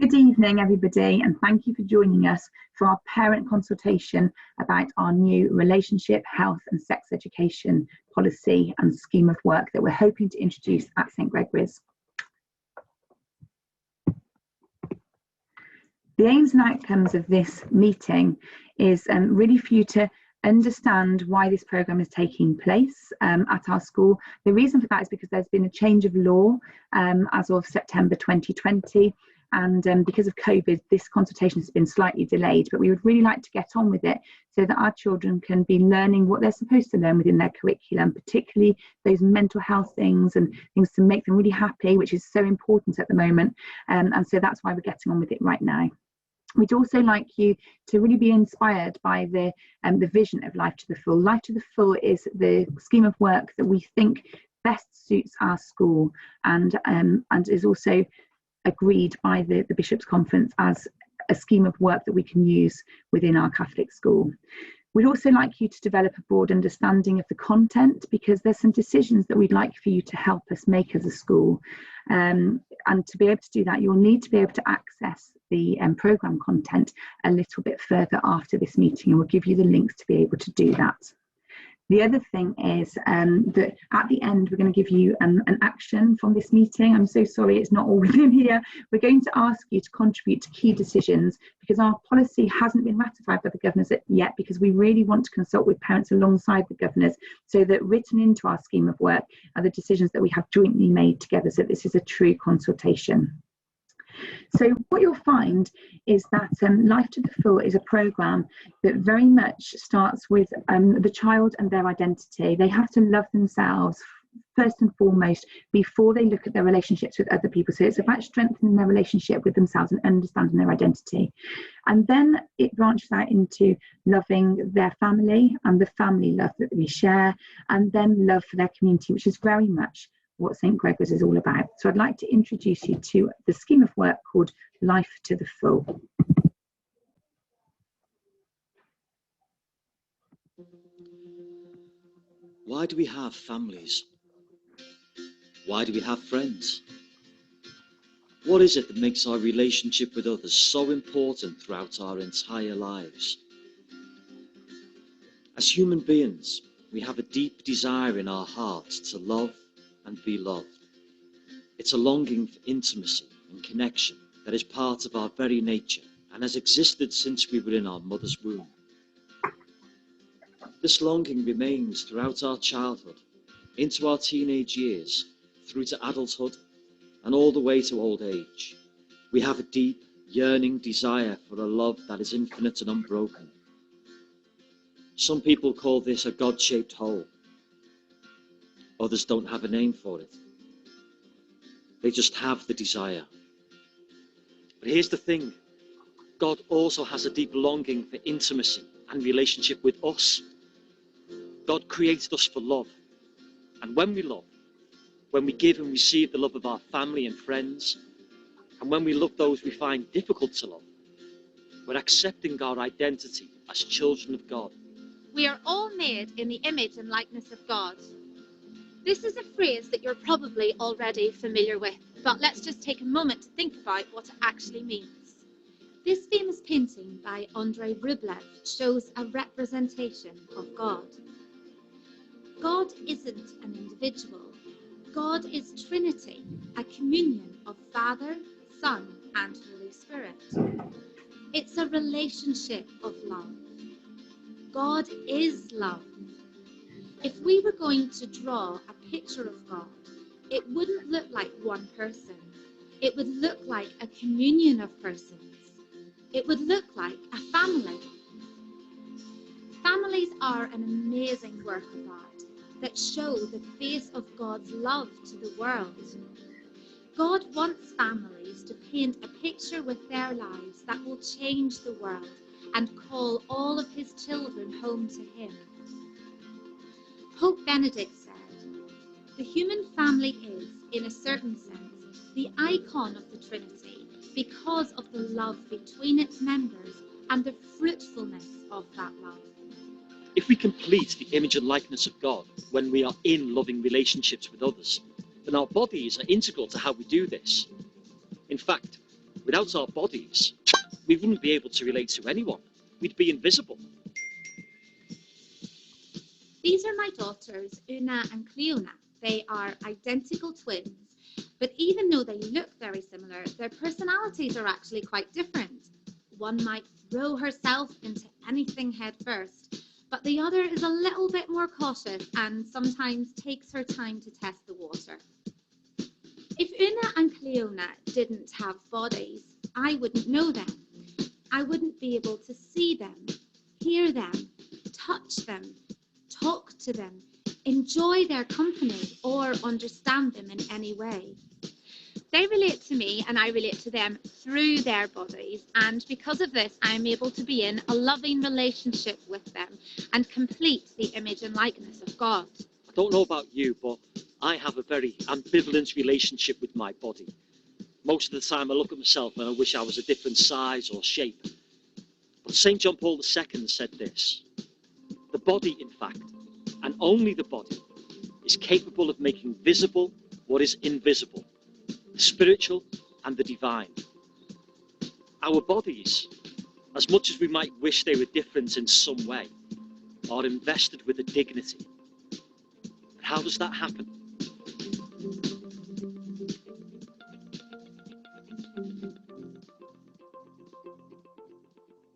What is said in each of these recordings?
Good evening, everybody, and thank you for joining us for our parent consultation about our new relationship, health and sex education policy and scheme of work that we're hoping to introduce at St Gregory's. The aims and outcomes of this meeting is really for you to understand why this programme is taking place at our school. The reason for that is because there's been a change of law as of September 2020. And because of COVID, this consultation has been slightly delayed, but we would really like to get on with it so that our children can be learning what they're supposed to learn within their curriculum, particularly those mental health things and things to make them really happy, which is so important at the moment. And so that's why we're getting on with it right now. We'd also like you to really be inspired by the vision of Life to the Full. Life to the Full is the scheme of work that we think best suits our school and is also agreed by the Bishops' Conference as a scheme of work that we can use within our Catholic school. We'd also like you to develop a broad understanding of the content, because there's some decisions that we'd like for you to help us make as a school. And to be able to do that, you'll need to be able to access the programme content a little bit further after this meeting, and we'll give you the links to be able to do that. The other thing is that at the end, we're going to give you an action from this meeting. I'm so sorry it's not all within here. We're going to ask you to contribute to key decisions, because our policy hasn't been ratified by the governors yet, because we really want to consult with parents alongside the governors, so that written into our scheme of work are the decisions that we have jointly made together, so this is a true consultation. So what you'll find is that Life to the Full is a programme that very much starts with the child and their identity. They have to love themselves first and foremost before they look at their relationships with other people. So it's about strengthening their relationship with themselves and understanding their identity. And then it branches out into loving their family and the family love that we share, and then love for their community, which is very much what St Gregory's is all about. So I'd like to introduce you to the scheme of work called Life to the Full. Why do we have families? Why do we have friends? What is it that makes our relationship with others so important throughout our entire lives? As human beings, we have a deep desire in our hearts to love and be loved. It's a longing for intimacy and connection that is part of our very nature and has existed since we were in our mother's womb. This longing remains throughout our childhood, into our teenage years, through to adulthood, and all the way to old age. We have a deep, yearning desire for a love that is infinite and unbroken. Some people call this a God-shaped hole. Others don't have a name for it. They just have the desire. But here's the thing. God also has a deep longing for intimacy and relationship with us. God created us for love. And when we love, when we give and receive the love of our family and friends, and when we love those we find difficult to love, we're accepting our identity as children of God. We are all made in the image and likeness of God. This is a phrase that you're probably already familiar with, but let's just take a moment to think about what it actually means. This famous painting by Andrei Rublev shows a representation of God. God isn't an individual. God is Trinity, a communion of Father, Son, and Holy Spirit. It's a relationship of love. God is love. If we were going to draw a picture of God, it wouldn't look like one person. It would look like a communion of persons. It would look like a family. Families are an amazing work of art that show the face of God's love to the world. God wants families to paint a picture with their lives that will change the world and call all of his children home to him. Pope Benedict said, "The human family is, in a certain sense, the icon of the Trinity because of the love between its members and the fruitfulness of that love." If we complete the image and likeness of God when we are in loving relationships with others, then our bodies are integral to how we do this. In fact, Without our bodies, we wouldn't be able to relate to anyone. We'd be invisible. These are my daughters, Una and Cleona. They are identical twins, but even though they look very similar, their personalities are actually quite different. One might throw herself into anything head first, but the other is a little bit more cautious and sometimes takes her time to test the water. If Una and Cleona didn't have bodies, I wouldn't know them. I wouldn't be able to see them, hear them, touch them, talk to them, enjoy their company, or understand them in any way. They relate to me and I relate to them through their bodies, and because of this I'm able to be in a loving relationship with them and complete the image and likeness of God. I don't know about you, but I have a very ambivalent relationship with my body. Most of the time I look at myself and I wish I was a different size or shape. But St. John Paul II said this: the body, in fact, and only the body, is capable of making visible what is invisible, the spiritual and the divine. Our bodies, as much as we might wish they were different in some way, are invested with a dignity. And how does that happen?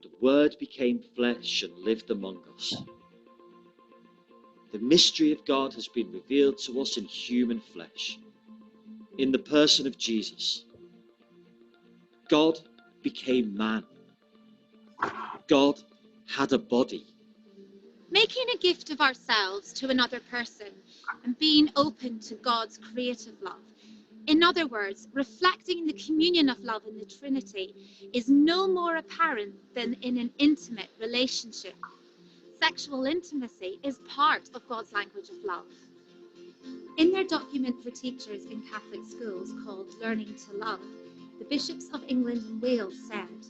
The Word became flesh and lived among us. The mystery of God has been revealed to us in human flesh, in the person of Jesus. God became man. God had a body. Making a gift of ourselves to another person and being open to God's creative love. In other words, reflecting the communion of love in the Trinity is no more apparent than in an intimate relationship. Sexual intimacy is part of God's language of love. In their document for teachers in Catholic schools called Learning to Love, the bishops of England and Wales said,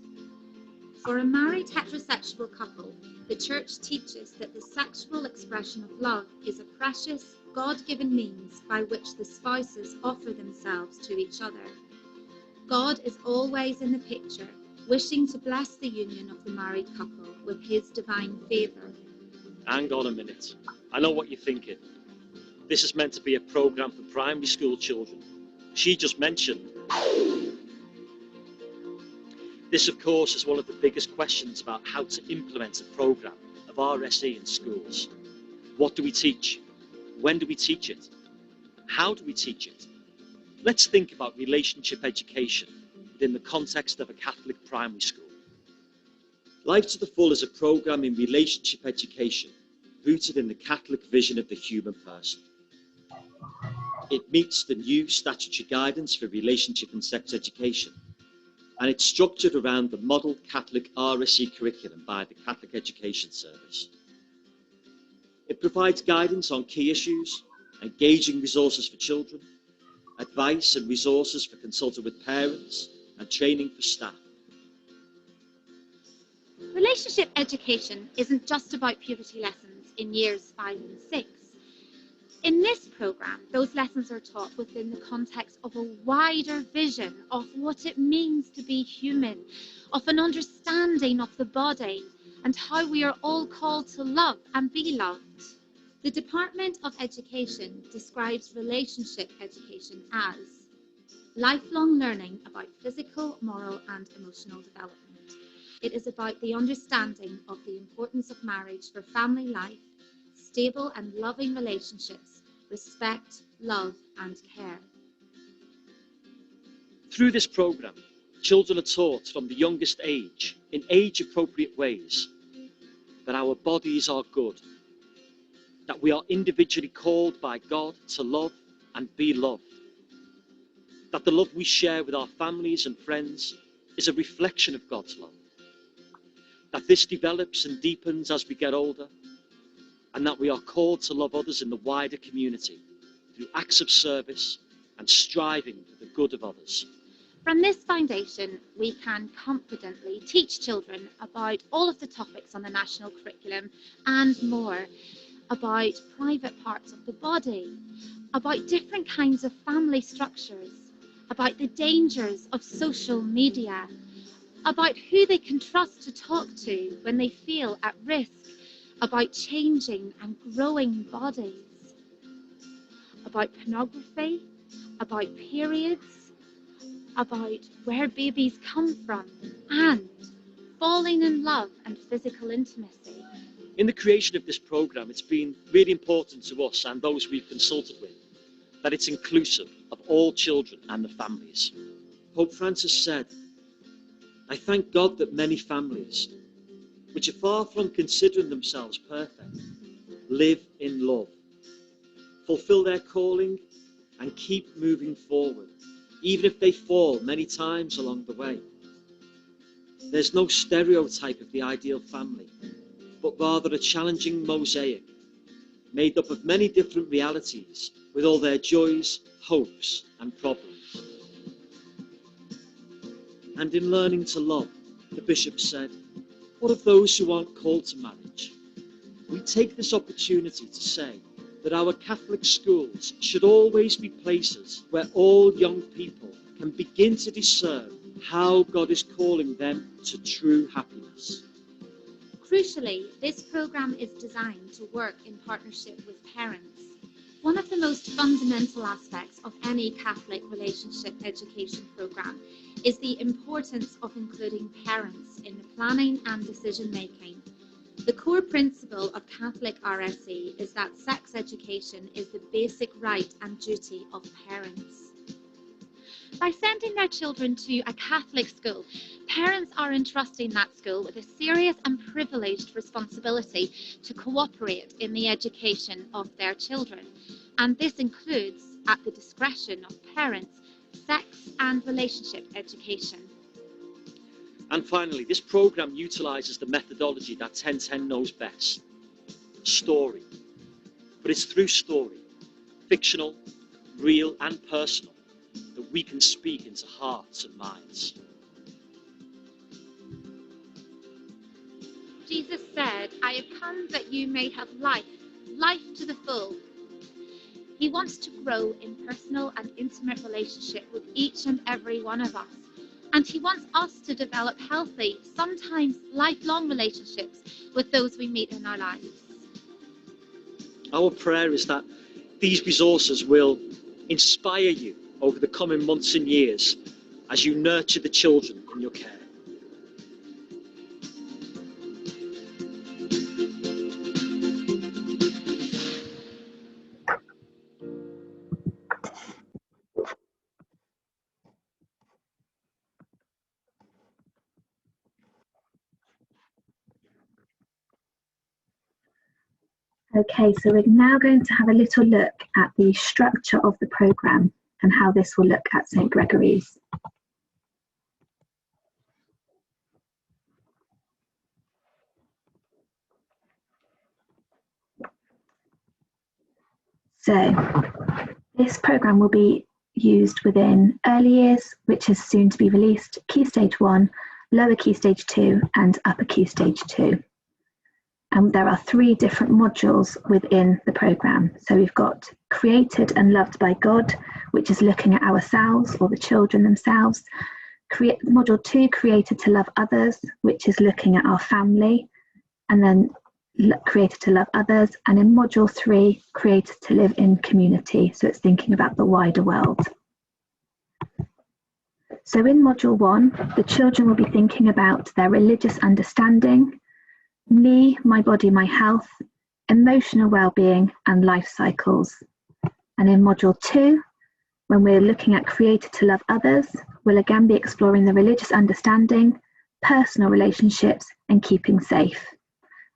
"For a married heterosexual couple, the Church teaches that the sexual expression of love is a precious, God-given means by which the spouses offer themselves to each other. God is always in the picture, wishing to bless the union of the married couple with his divine favour." Hang on a minute. I know what you're thinking. This is meant to be a programme for primary school children. She just mentioned. This, of course, is one of the biggest questions about how to implement a programme of RSE in schools. What do we teach? When do we teach it? How do we teach it? Let's think about relationship education within the context of a Catholic primary school. Life to the Full is a programme in relationship education rooted in the Catholic vision of the human person. It meets the new statutory guidance for relationship and sex education, and it's structured around the model Catholic RSE curriculum by the Catholic Education Service. It provides guidance on key issues, engaging resources for children, advice and resources for consulting with parents, and training for staff. Relationship education isn't just about puberty lessons in years 5 and 6. In this programme, those lessons are taught within the context of a wider vision of what it means to be human, of an understanding of the body, and how we are all called to love and be loved. The Department of Education describes relationship education as lifelong learning about physical, moral, and emotional development. It is about the understanding of the importance of marriage for family life, stable and loving relationships, respect, love, and care. Through this programme, children are taught from the youngest age, in age-appropriate ways, that our bodies are good, that we are individually called by God to love and be loved, that the love we share with our families and friends is a reflection of God's love, that this develops and deepens as we get older, and that we are called to love others in the wider community through acts of service and striving for the good of others. From this foundation, we can confidently teach children about all of the topics on the national curriculum and more, about private parts of the body, about different kinds of family structures, about the dangers of social media, about who they can trust to talk to when they feel at risk, about changing and growing bodies, about pornography, about periods, about where babies come from, and falling in love and physical intimacy. In the creation of this programme, it's been really important to us and those we've consulted with that it's inclusive of all children and their families. Pope Francis said, "I thank God that many families, which are far from considering themselves perfect, live in love, fulfill their calling, and keep moving forward, even if they fall many times along the way. There's no stereotype of the ideal family, but rather a challenging mosaic made up of many different realities with all their joys, hopes, and problems." And in learning to love, the bishop said, "What of those who aren't called to marriage?" We take this opportunity to say that our Catholic schools should always be places where all young people can begin to discern how God is calling them to true happiness. Crucially, this programme is designed to work in partnership with parents. One of the most fundamental aspects of any Catholic relationship education programme is the importance of including parents in the planning and decision making. The core principle of Catholic RSE is that sex education is the basic right and duty of parents. By sending their children to a Catholic school, parents are entrusting that school with a serious and privileged responsibility to cooperate in the education of their children. And this includes, at the discretion of parents, sex and relationship education. And finally, this programme utilises the methodology that 1010 knows best, story. But it's through story, fictional, real and personal, that we can speak into hearts and minds. Jesus said, "I have come that you may have life, life to the full." He wants to grow in personal and intimate relationship with each and every one of us. And he wants us to develop healthy, sometimes lifelong relationships with those we meet in our lives. Our prayer is that these resources will inspire you over the coming months and years as you nurture the children in your care. Okay, so we're now going to have a little look at the structure of the programme and how this will look at St. Gregory's. So this programme will be used within early years, which is soon to be released, Key Stage 1, Lower Key Stage 2 and Upper Key Stage 2. And there are 3 different modules within the programme. So we've got Created and Loved by God, which is looking at ourselves or the children themselves. Module 2, Created to Love Others, which is looking at our family. And then Created to Love Others. And in Module 3, Created to Live in Community. So it's thinking about the wider world. So in Module 1, the children will be thinking about their religious understanding, me, my body, my health, emotional well-being and life cycles. And in Module 2, when we're looking at Created to Love Others, we'll again be exploring the religious understanding, personal relationships and keeping safe.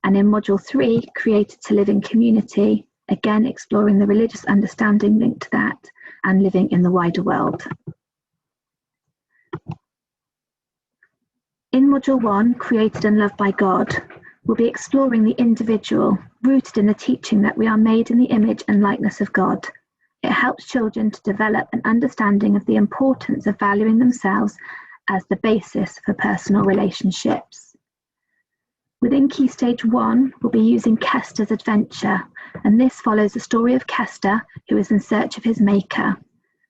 And in Module 3, Created to Live in Community, again exploring the religious understanding linked to that and living in the wider world. In Module 1, Created and Loved by God, we'll be exploring the individual, rooted in the teaching that we are made in the image and likeness of God. It helps children to develop an understanding of the importance of valuing themselves as the basis for personal relationships. Within Key Stage 1, we'll be using Kester's adventure, and this follows the story of Kester, who is in search of his maker.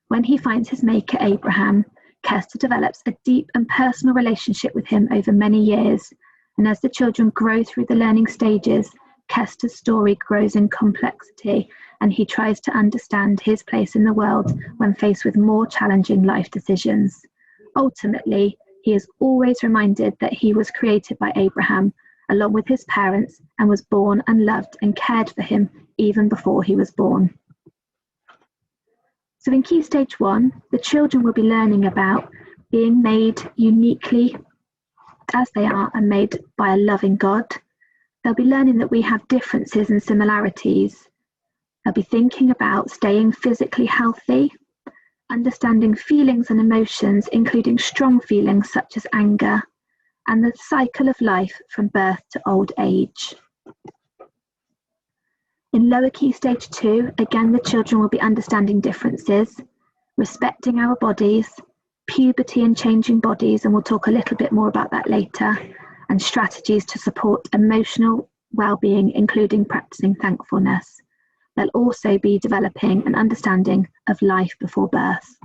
When he finds his maker Abraham, Kester develops a deep and personal relationship with him over many years, and as the children grow through the learning stages, Kester's story grows in complexity, and he tries to understand his place in the world when faced with more challenging life decisions. Ultimately, he is always reminded that he was created by Abraham, along with his parents, and was born and loved and cared for him even before he was born. So in Key Stage 1, the children will be learning about being made uniquely as they are and made by a loving God. They'll be learning that we have differences and similarities. They'll be thinking about staying physically healthy, understanding feelings and emotions, including strong feelings such as anger, and the cycle of life from birth to old age. In lower Key Stage 2, again, the children will be understanding differences, respecting our bodies, puberty and changing bodies, and we'll talk a little bit more about that later, and strategies to support emotional well-being, including practicing thankfulness. They'll also be developing an understanding of life before birth.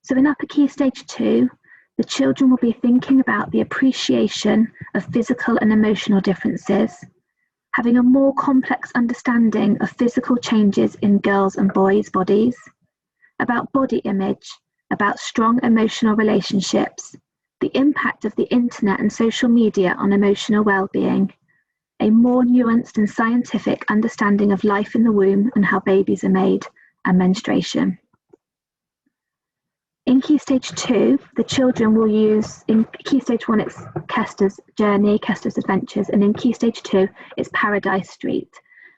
So in upper Key Stage 2, the children will be thinking about the appreciation of physical and emotional differences, having a more complex understanding of physical changes in girls' and boys' bodies, about body image, about strong emotional relationships, the impact of the internet and social media on emotional well-being, a more nuanced and scientific understanding of life in the womb and how babies are made, and menstruation. In Key Stage 2, the children will use, in Key Stage 1 it's Kester's journey, Kester's adventures, and in Key Stage 2 it's Paradise Street.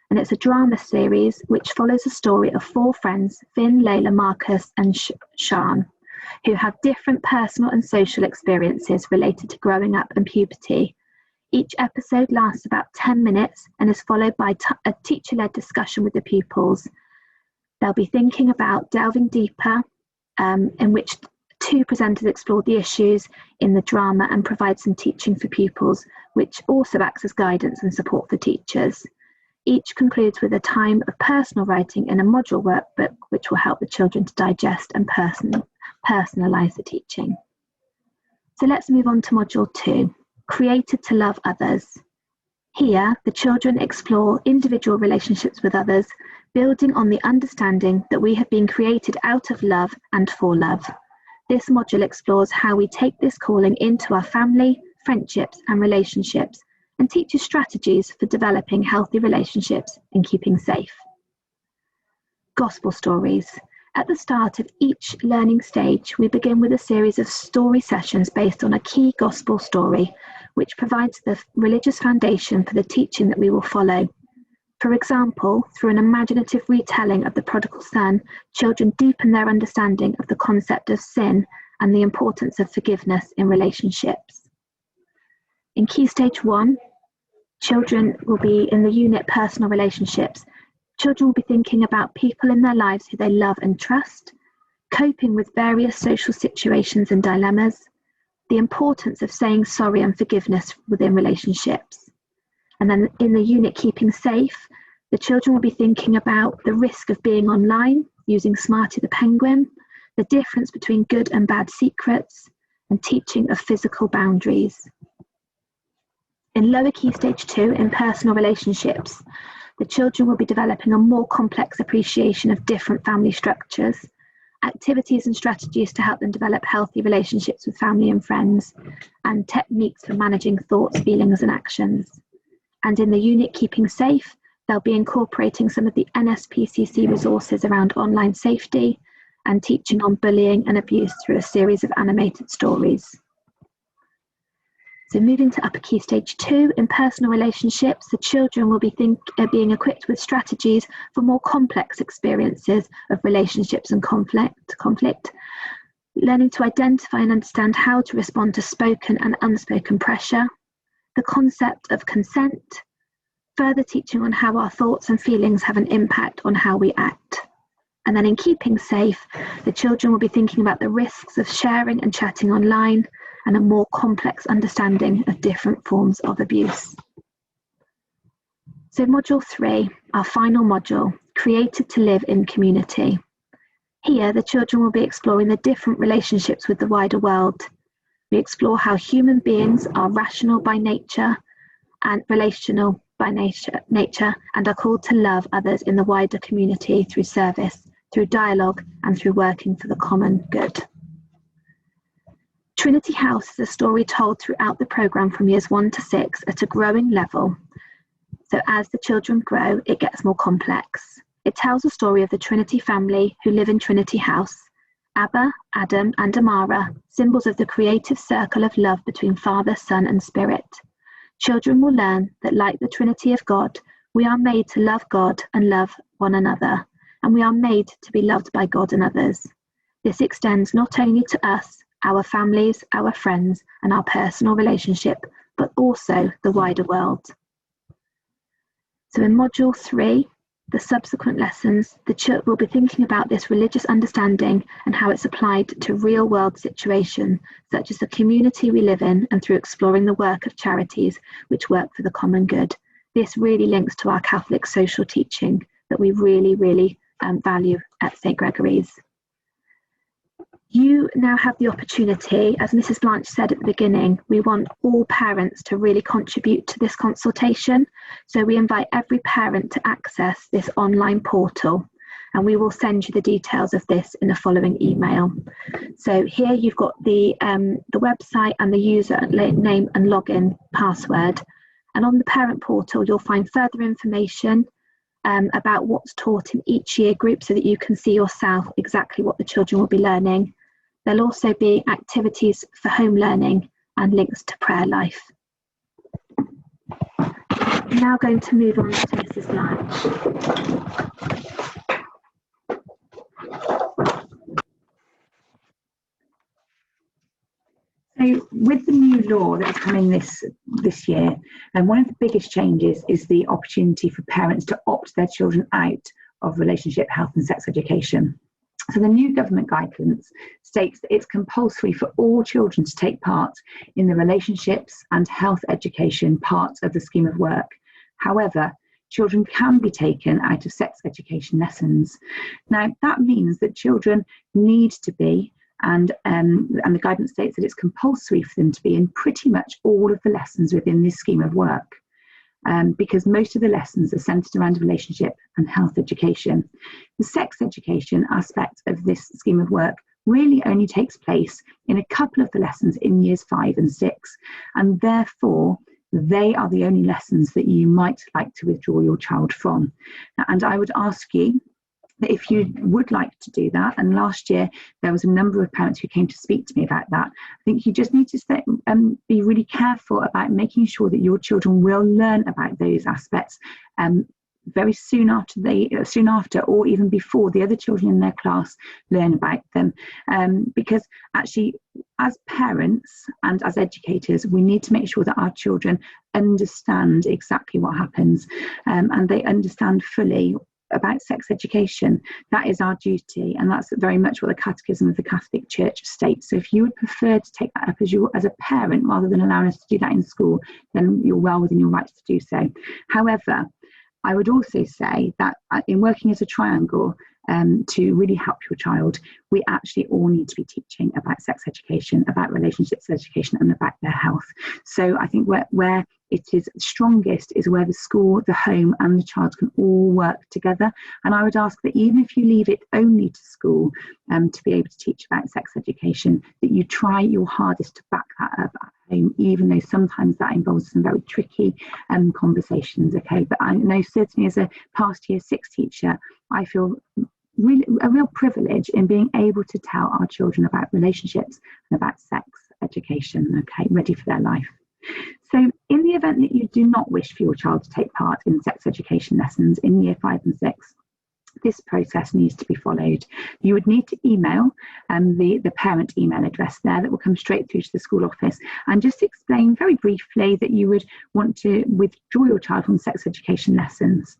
And it's a drama series which follows the story of 4 friends, Finn, Layla, Marcus and Sean, who have different personal and social experiences related to growing up and puberty. Each episode lasts about 10 minutes and is followed by a teacher-led discussion with the pupils. They'll be thinking about delving deeper, in which 2 presenters explore the issues in the drama and provide some teaching for pupils, which also acts as guidance and support for teachers. Each concludes with a time of personal writing in a module workbook, which will help the children to digest and personalise the teaching. So let's move on to Module 2, Created to Love Others. Here, the children explore individual relationships with others, building on the understanding that we have been created out of love and for love. This module explores how we take this calling into our family, friendships and relationships, and teaches strategies for developing healthy relationships and keeping safe. Gospel stories. At the start of each learning stage, we begin with a series of story sessions based on a key gospel story, which provides the religious foundation for the teaching that we will follow. For example, through an imaginative retelling of the prodigal son, children deepen their understanding of the concept of sin and the importance of forgiveness in relationships. In Key Stage 1, children will be in the unit Personal Relationships. Children will be thinking about people in their lives who they love and trust, coping with various social situations and dilemmas, the importance of saying sorry and forgiveness within relationships. And then in the unit Keeping Safe, the children will be thinking about the risk of being online, using Smarty the Penguin, the difference between good and bad secrets, and teaching of physical boundaries. In lower Key Stage 2, in Personal Relationships, the children will be developing a more complex appreciation of different family structures, activities and strategies to help them develop healthy relationships with family and friends, and techniques for managing thoughts, feelings and actions. And in the unit Keeping Safe, they'll be incorporating some of the NSPCC resources around online safety and teaching on bullying and abuse through a series of animated stories. So moving to upper Key Stage 2, in Personal Relationships, the children will be being equipped with strategies for more complex experiences of relationships and conflict, learning to identify and understand how to respond to spoken and unspoken pressure, the concept of consent, further teaching on how our thoughts and feelings have an impact on how we act. And then in Keeping Safe, the children will be thinking about the risks of sharing and chatting online and a more complex understanding of different forms of abuse. So Module 3, our final module, Created to Live in Community. Here, the children will be exploring the different relationships with the wider world. We explore how human beings are rational by nature and relational by nature and are called to love others in the wider community through service, through dialogue, and through working for the common good. Trinity House is a story told throughout the programme from years 1 to 6 at a growing level. So as the children grow, it gets more complex. It tells a story of the Trinity family who live in Trinity House, Abba, Adam, and Amara, symbols of the creative circle of love between Father, Son, and Spirit. Children will learn that, like the Trinity of God, we are made to love God and love one another, and we are made to be loved by God and others. This extends not only to us, our families, our friends, and our personal relationship, but also the wider world. So in Module 3, the subsequent lessons, the church will be thinking about this religious understanding and how it's applied to real-world situations, such as the community we live in, and through exploring the work of charities which work for the common good. This really links to our Catholic social teaching that we really value at St. Gregory's. You now have the opportunity, as Mrs. Blanche said at the beginning, we want all parents to really contribute to this consultation. So we invite every parent to access this online portal, and we will send you the details of this in a following email. So here you've got the website and the user name and login password. And on the parent portal, you'll find further information about what's taught in each year group so that you can see yourself exactly what the children will be learning. There'll also be activities for home learning and links to prayer life. I'm now going to move on to Mrs. Blanche. So with the new law that's coming this year, and one of the biggest changes is the opportunity for parents to opt their children out of relationship, health and sex education. So the new government guidance states that it's compulsory for all children to take part in the relationships and health education parts of the scheme of work. However, children can be taken out of sex education lessons. Now, that means that children need to be, and the guidance states that it's compulsory for them to be in pretty much all of the lessons within this scheme of work. Because most of the lessons are centred around relationship and health education. The sex education aspect of this scheme of work really only takes place in a couple of the lessons in years 5 and 6, and therefore they are the only lessons that you might like to withdraw your child from. And I would ask you that if you would like to do that, and last year there was a number of parents who came to speak to me about that, I think you just need to be really careful about making sure that your children will learn about those aspects very soon after, or even before the other children in their class learn about them, because actually as parents and as educators we need to make sure that our children understand exactly what happens, and they understand fully about sex education. That is our duty, and that's very much what the Catechism of the Catholic Church states. So if you would prefer to take that up as a parent rather than allowing us to do that in school, then you're well within your rights to do so. However, I would also say that in working as a triangle, to really help your child, we actually all need to be teaching about sex education, about relationships education, and about their health. So I think where it is strongest is where the school, the home, and the child can all work together. And I would ask that even if you leave it only to school to be able to teach about sex education, that you try your hardest to back that up at home, even though sometimes that involves some very tricky conversations. Okay, but I know certainly as a past year 6 teacher, I feel a real privilege in being able to tell our children about relationships and about sex education, okay, ready for their life. So in the event that you do not wish for your child to take part in sex education lessons in year 5 and 6, this process needs to be followed. You would need to email the parent email address there that will come straight through to the school office, and just explain very briefly that you would want to withdraw your child from sex education lessons.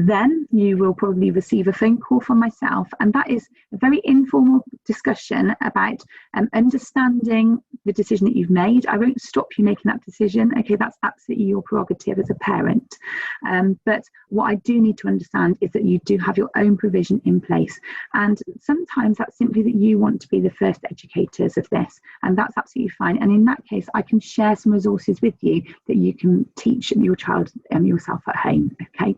Then you will probably receive a phone call from myself, and that is a very informal discussion about understanding the decision that you've made. I won't stop you making that decision. Okay, that's absolutely your prerogative as a parent. But what I do need to understand is that you do have your own provision in place. And sometimes that's simply that you want to be the first educators of this, and that's absolutely fine. And in that case, I can share some resources with you that you can teach your child yourself at home. Okay.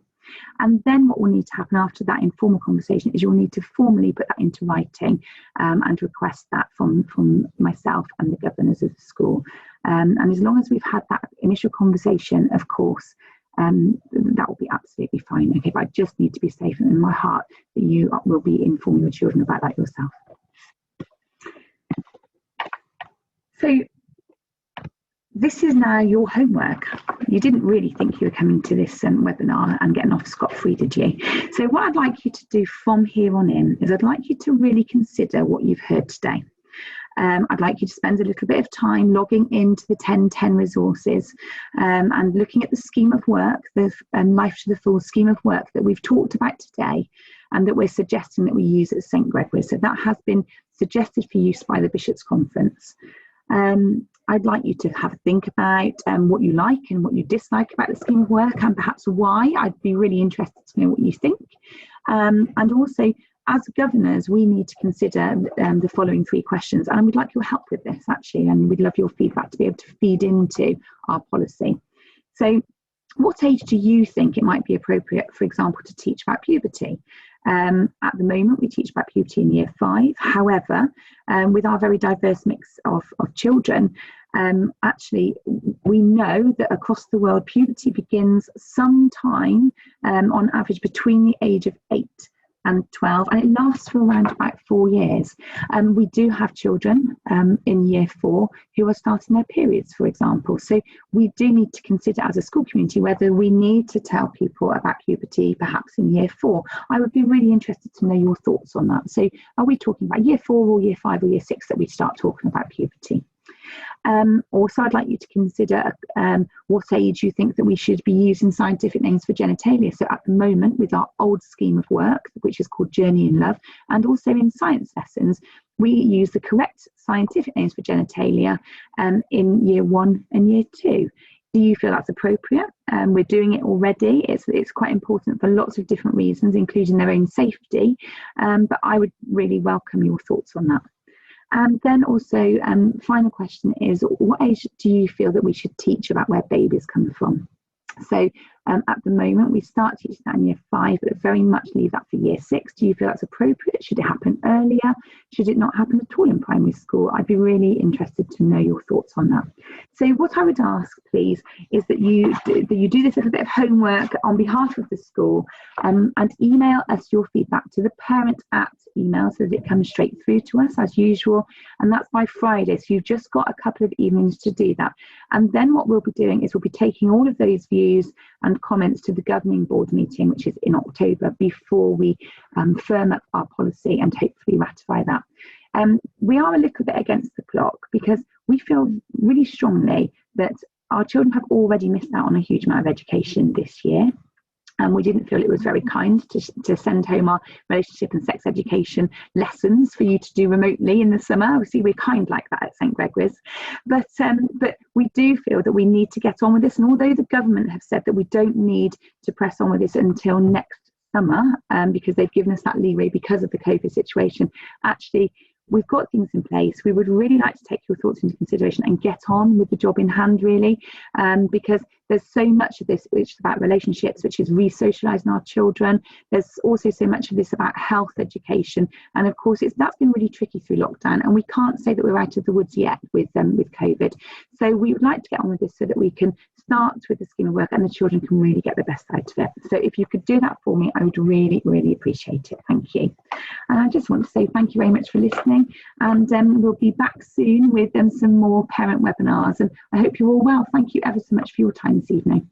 And then what will need to happen after that informal conversation is you'll need to formally put that into writing and request that from myself and the governors of the school. And as long as we've had that initial conversation, of course, that will be absolutely fine. Okay, but I just need to be safe in my heart that you will be informing your children about that yourself. So this is now your homework. You didn't really think you were coming to this webinar and getting off scot-free, did you? So what I'd like you to do from here on in is I'd like you to really consider what you've heard today. I'd like you to spend a little bit of time logging into the 1010 resources and looking at the scheme of work, the Life to the Full scheme of work that we've talked about today and that we're suggesting that we use at St Gregory. So that has been suggested for use by the Bishops' Conference. I'd like you to have a think about what you like and what you dislike about the scheme of work and perhaps why. I'd be really interested to know what you think. And also, as governors, we need to consider the following 3 questions. And we'd like your help with this, actually, and we'd love your feedback to be able to feed into our policy. So what age do you think it might be appropriate, for example, to teach about puberty? At the moment, we teach about puberty in year 5. However, with our very diverse mix of children, actually, we know that across the world, puberty begins sometime on average between the age of 8 and 12, and it lasts for around about 4 years. We do have children in year 4 who are starting their periods, for example. So we do need to consider as a school community whether we need to tell people about puberty perhaps in year 4. I would be really interested to know your thoughts on that. So are we talking about year 4 or year 5 or year 6 that we start talking about puberty? Also, I'd like you to consider what age you think that we should be using scientific names for genitalia. So at the moment, with our old scheme of work, which is called Journey in Love, and also in science lessons, we use the correct scientific names for genitalia in year 1 and year 2. Do you feel that's appropriate? We're doing it already. It's quite important for lots of different reasons, including their own safety. But I would really welcome your thoughts on that. And then also, final question is, what age do you feel that we should teach about where babies come from? So at the moment, we start teaching that in year 5, but very much leave that for year 6. Do you feel that's appropriate? Should it happen earlier? Should it not happen at all in primary school? I'd be really interested to know your thoughts on that. So what I would ask, please, is that you do this little bit of homework on behalf of the school and email us your feedback to the parent at email so that it comes straight through to us as usual. And that's by Friday. So you've just got a couple of evenings to do that. And then what we'll be doing is we'll be taking all of those views and comments to the governing board meeting, which is in October, before we firm up our policy and hopefully ratify that. We are a little bit against the clock because we feel really strongly that our children have already missed out on a huge amount of education this year. And we didn't feel it was very kind to send home our relationship and sex education lessons for you to do remotely in the summer. Obviously, we're kind like that at St Gregory's. But we do feel that we need to get on with this. And although the government have said that we don't need to press on with this until next summer, because they've given us that leeway because of the COVID situation, actually, we've got things in place. We would really like to take your thoughts into consideration and get on with the job in hand, really, because there's so much of this which is about relationships, which is re-socialising our children. There's also so much of this about health education. And of course, that's been really tricky through lockdown. And we can't say that we're out of the woods yet with COVID. So we would like to get on with this so that we can start with the scheme of work and the children can really get the best out of it. So if you could do that for me, I would really, really appreciate it. Thank you. And I just want to say thank you very much for listening. And we'll be back soon with some more parent webinars. And I hope you're all well. Thank you ever so much for your time this evening.